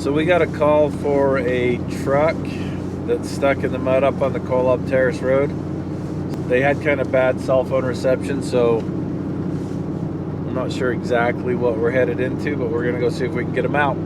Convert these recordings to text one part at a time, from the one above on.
So we got a call for a truck that's stuck in the mud up on the Kolob Terrace Road. They had kind of bad cell phone reception, so I'm not sure exactly what we're headed into, but we're gonna go see if we can get them out.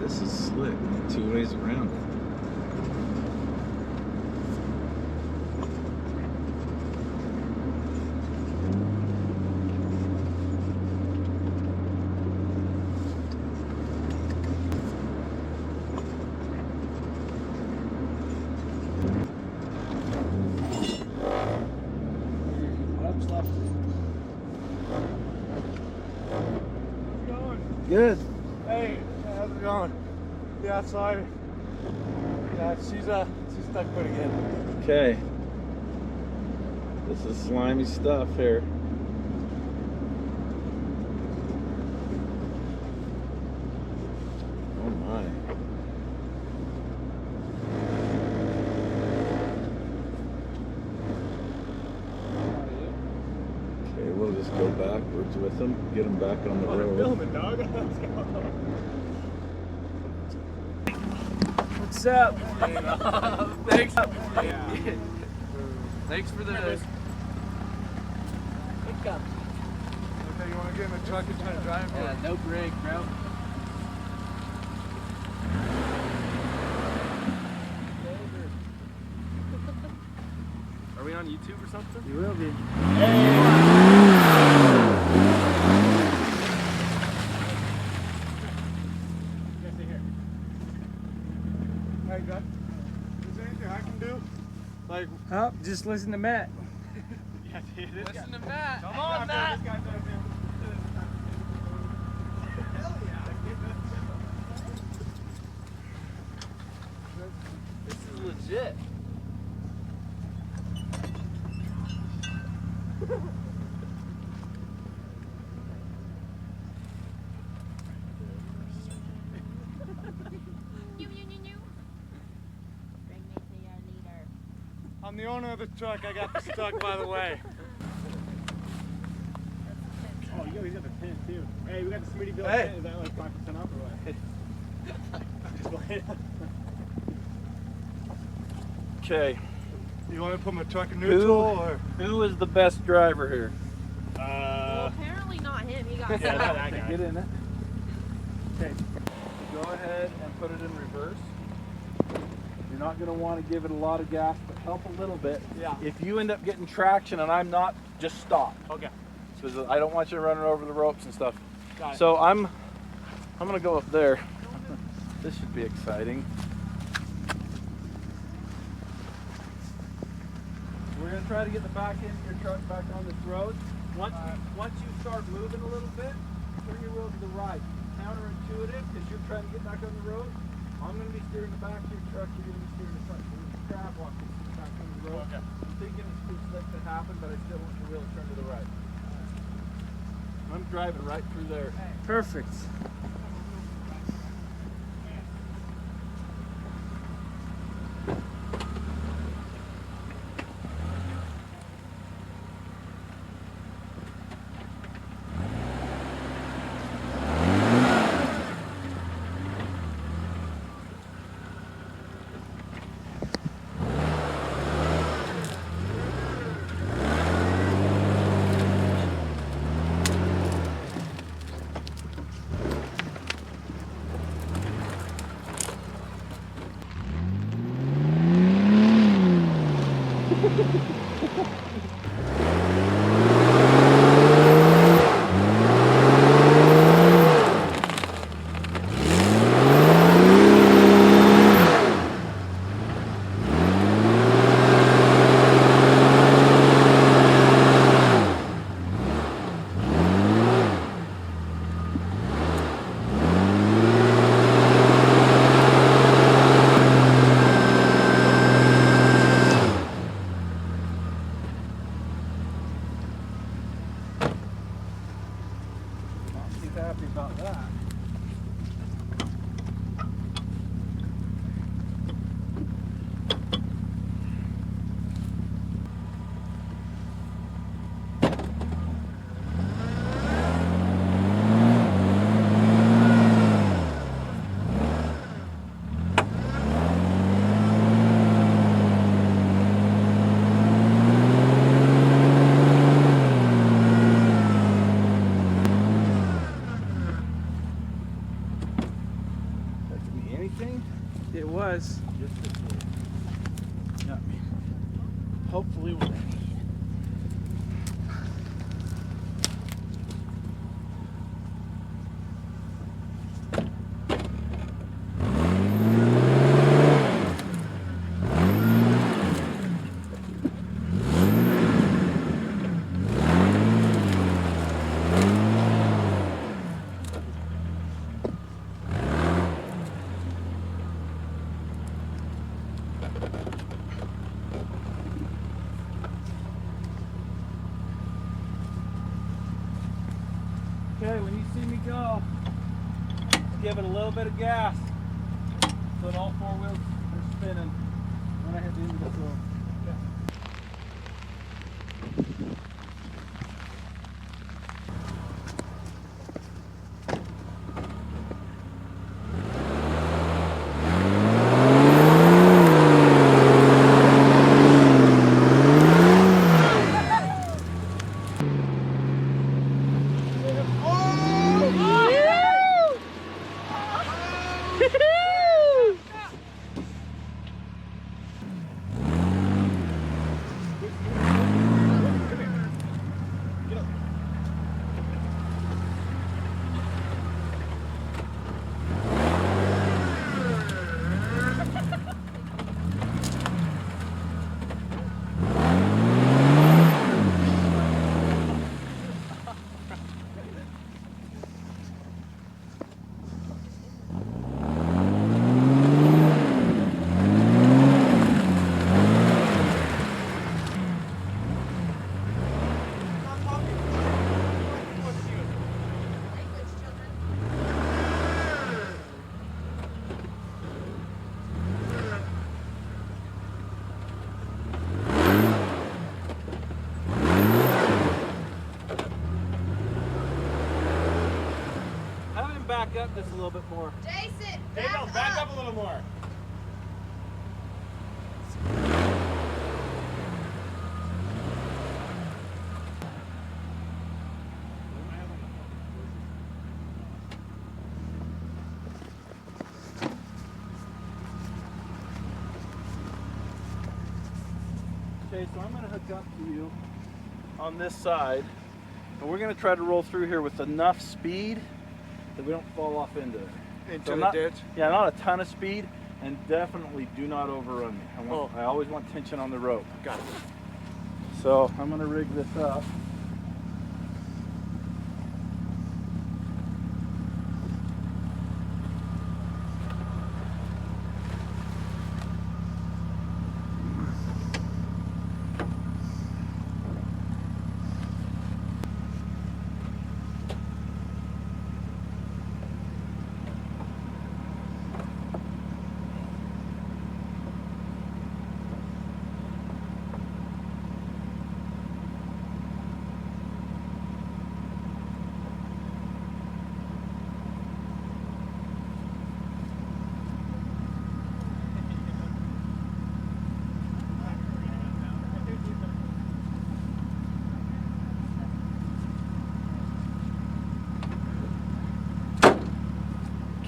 This is slick, two ways around it. Good. Hey, how's it going? Yeah, outside. Yeah, she's stuck pretty good. Okay. This is slimy stuff here. Oh my. Okay, we'll just go backwards with them, get them back on the road. Filming, dog. Let's go. What's up? Thanks. Yeah. Thanks for the pickup. Okay, you want to get in the truck and try to drive? Yeah, no brake, bro. Are we on YouTube or something? You will be. Hey, God. Is there anything I can do? Like, Oh, just listen to Matt. yeah, dude, this Listen guy. to Matt. Come on, Matt. This guy does it. Hell yeah. This is legit. I'm the owner of the truck. I got stuck, by the way. Oh, he's got the tent too. Hey, we got the Smitty Bill tent. Is that like 5% off or what? Okay. You want to put my truck in neutral or? Who is the best driver here? Well, apparently not him. He got Yeah, stuck. that guy. Get in it. Okay. Go ahead and put it in reverse. You're not going to want to give it a lot of gas, but help a little bit. Yeah. If you end up getting traction and I'm not, just stop. Okay. Because I don't want you running over the ropes and stuff. Got it. So I'm going to go up there. This should be exciting. We're going to try to get the back end of your truck back on this road. Once you start moving a little bit, turn your wheel to the right. Counterintuitive because you're trying to get back on the road. I'm going to be steering the back of your truck, you're going to be steering the front. So we're going to crab walk this back on the road. Okay. I'm thinking it's too slick to happen, but I still want your wheel to turn to the right. I'm driving right through there. Perfect. anything? It was. Just a bit. Got me. Hopefully we're ready. Okay, when you see me go, give it a little bit of gas so that all four wheels are spinning when I hit the end of this road. Back up just a little bit more. Jason, Back up a little more. Okay, so I'm going to hook up to you on this side, and we're going to try to roll through here with enough speed that we don't fall off into it. Into the ditch? Yeah, not a ton of speed, and definitely do not overrun me. I always want tension on the rope. Got it. So I'm going to rig this up.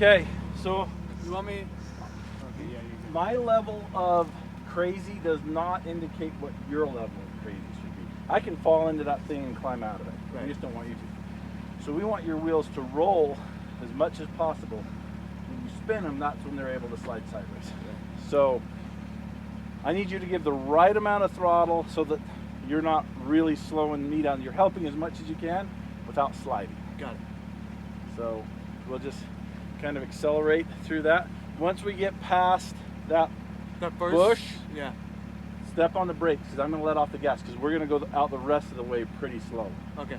Okay, so You want me? my level of crazy does not indicate what your level of crazy should be. I can fall into that thing and climb out of it. Right. We just don't want you to. So we want your wheels to roll as much as possible. When you spin them, that's when they're able to slide sideways. So I need you to give the right amount of throttle so that you're not really slowing me down. You're helping as much as you can without sliding. Got it. So we'll just kind of accelerate through that. Once we get past that first bush, Yeah. step on the brakes because I'm going to let off the gas because we're going to go out the rest of the way pretty slow. Okay.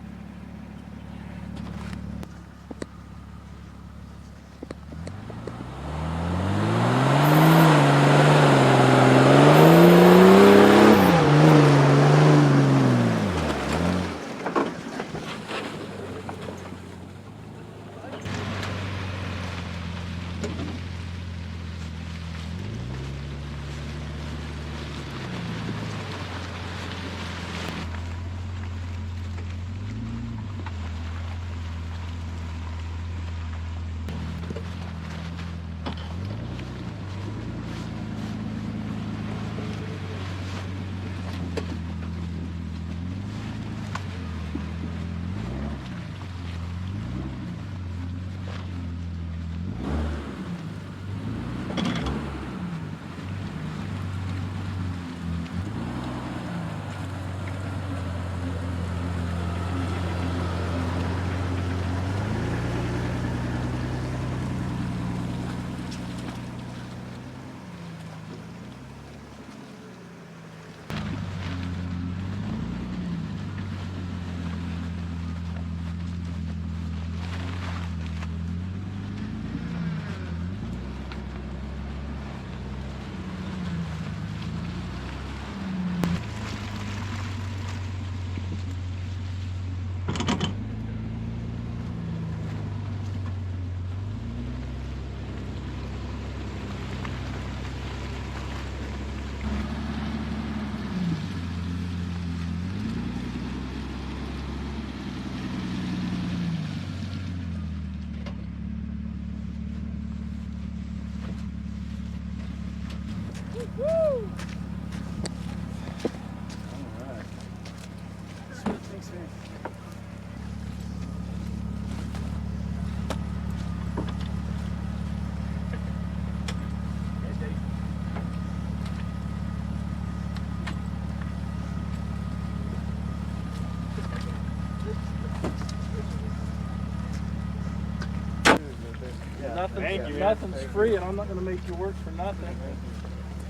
Nothing's free, and I'm not going to make you work for nothing.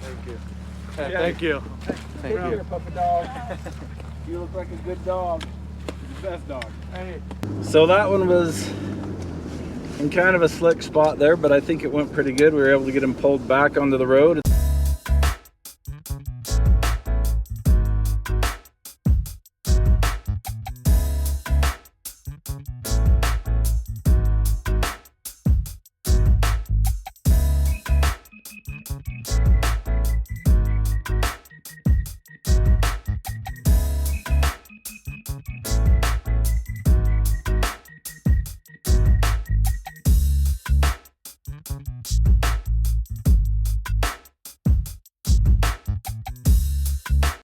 Thank you. Yeah. Thank you. Take care, puppy dog. You look like a good dog. The best dog. Hey. So that one was in kind of a slick spot there, but I think it went pretty good. We were able to get him pulled back onto the road.